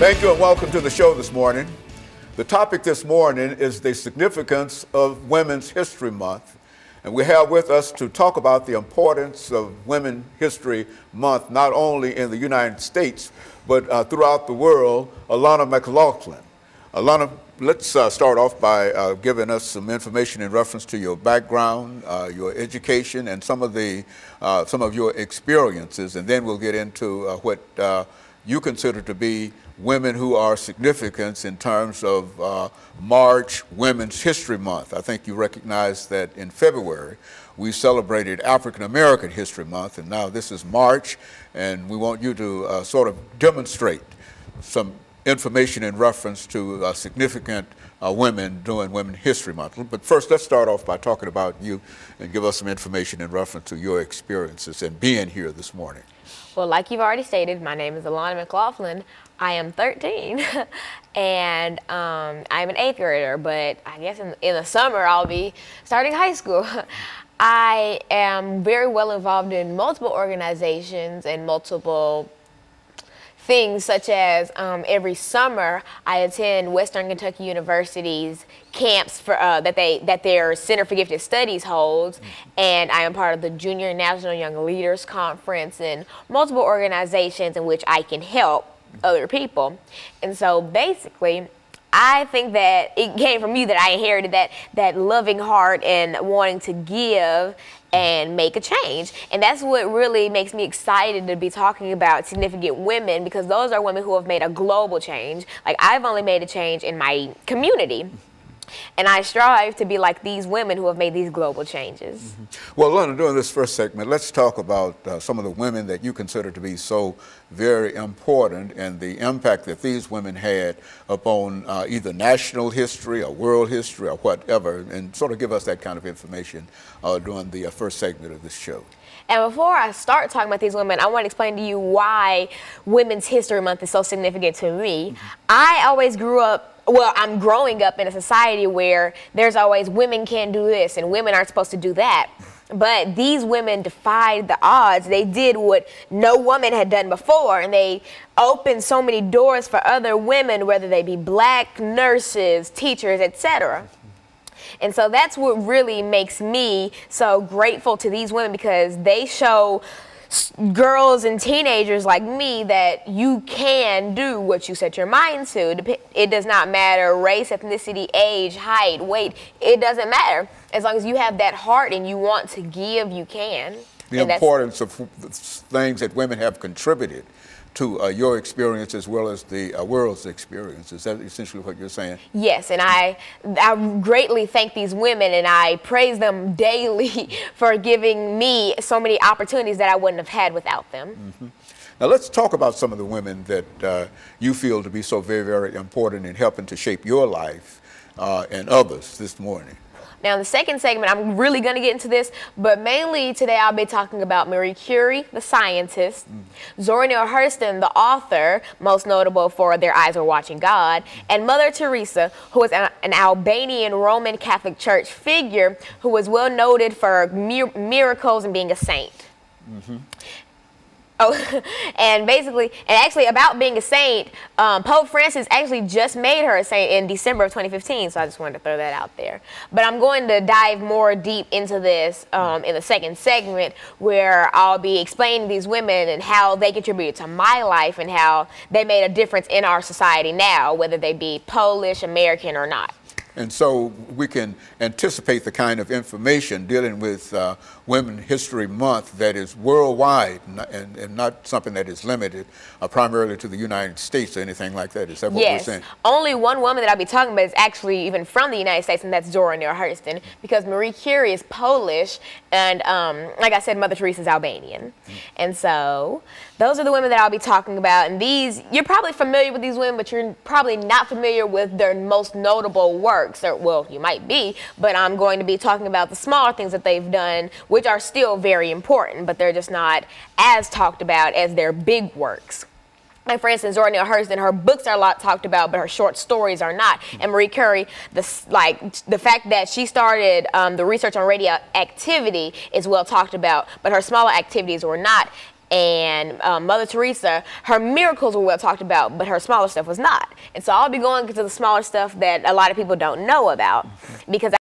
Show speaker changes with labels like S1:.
S1: Thank you and welcome to the show this morning. The topic this morning is the significance of Women's History Month. And we have with us to talk about the importance of Women's History Month, not only in the United States, but throughout the world, Alana McLaughlin. Alana, let's start off by giving us some information in reference to your background, your education, and some of your experiences, and then we'll get into what you consider to be women who are significant in terms of March Women's History Month. I think you recognize that in February we celebrated African American History Month, and now this is March, and we want you to sort of demonstrate some information in reference to significant women during Women's History Month. But first, let's start off by talking about you and give us some information in reference to your experiences and being here this morning.
S2: Well, like you've already stated, my name is Alana McLaughlin. I am 13, and I'm an 8th grader, but I guess in the summer I'll be starting high school. I am very well involved in multiple organizations and multiple things, such as every summer I attend Western Kentucky University's camps for that their Center for Gifted Studies holds, and I am part of the Junior National Young Leaders Conference and multiple organizations in which I can help other people. And so basically, I think that it came from you that I inherited that loving heart and wanting to give and make a change. And that's what really makes me excited to be talking about significant women, because those are women who have made a global change. Like, I've only made a change in my community, and I strive to be like these women who have made these global changes.
S1: Well, Lana, during this first segment, let's talk about some of the women that you consider to be so very important and the impact that these women had upon either national history or world history or whatever, and sort of give us that kind of information during the first segment of this show.
S2: And before I start talking about these women, I want to explain to you why Women's History Month is so significant to me. I always grew up, well, I'm growing up in a society where there's always women can't do this and women aren't supposed to do that. But these women defied the odds. They did what no woman had done before, and they opened so many doors for other women, whether they be black nurses, teachers, etc. And so that's what really makes me so grateful to these women, because they show girls and teenagers like me that you can do what you set your mind to. It does not matter race, ethnicity, age, height, weight. It doesn't matter. As long as you have that heart and you want to give, you can.
S1: The importance of things that women have contributed to your experience as well as the world's experience. Is that essentially what you're saying? Yes, and I
S2: greatly thank these women, and I praise them daily for giving me so many opportunities that I wouldn't have had without them.
S1: Now let's talk about some of the women that you feel to be so very, very important in helping to shape your life and others this morning.
S2: Now, in the second segment, I'm really going to get into this, but mainly today I'll be talking about Marie Curie, the scientist, Zora Neale Hurston, the author, most notable for Their Eyes Were Watching God, and Mother Teresa, who was an Albanian Roman Catholic Church figure who was well noted for miracles and being a saint. And actually about being a saint, Pope Francis actually just made her a saint in December of 2015, so I just wanted to throw that out there. But I'm going to dive more deep into this in the second segment, where I'll be explaining these women and how they contributed to my life and how they made a difference in our society now, whether they be Polish, American, or not.
S1: And so we can anticipate the kind of information dealing with Women's History Month that is worldwide and not something that is limited primarily to the United States or anything like that. Is that what we're saying?
S2: Yes. Only one woman that I'll be talking about is actually even from the United States, and that's Zora Neale Hurston, because Marie Curie is Polish, and like I said, Mother Teresa is Albanian. And so those are the women that I'll be talking about. And these, you're probably familiar with these women, but you're probably not familiar with their most notable work. Or, well, you might be, but I'm going to be talking about the smaller things that they've done, which are still very important, but they're just not as talked about as their big works. Like, for instance, Zora Neale Hurston, her books are a lot talked about, but her short stories are not. And Marie Curie, the fact that she started the research on radioactivity is well talked about, but her smaller activities were not. And Mother Teresa, her miracles were well talked about, but her smaller stuff was not. And so I'll be going to the smaller stuff that a lot of people don't know about, because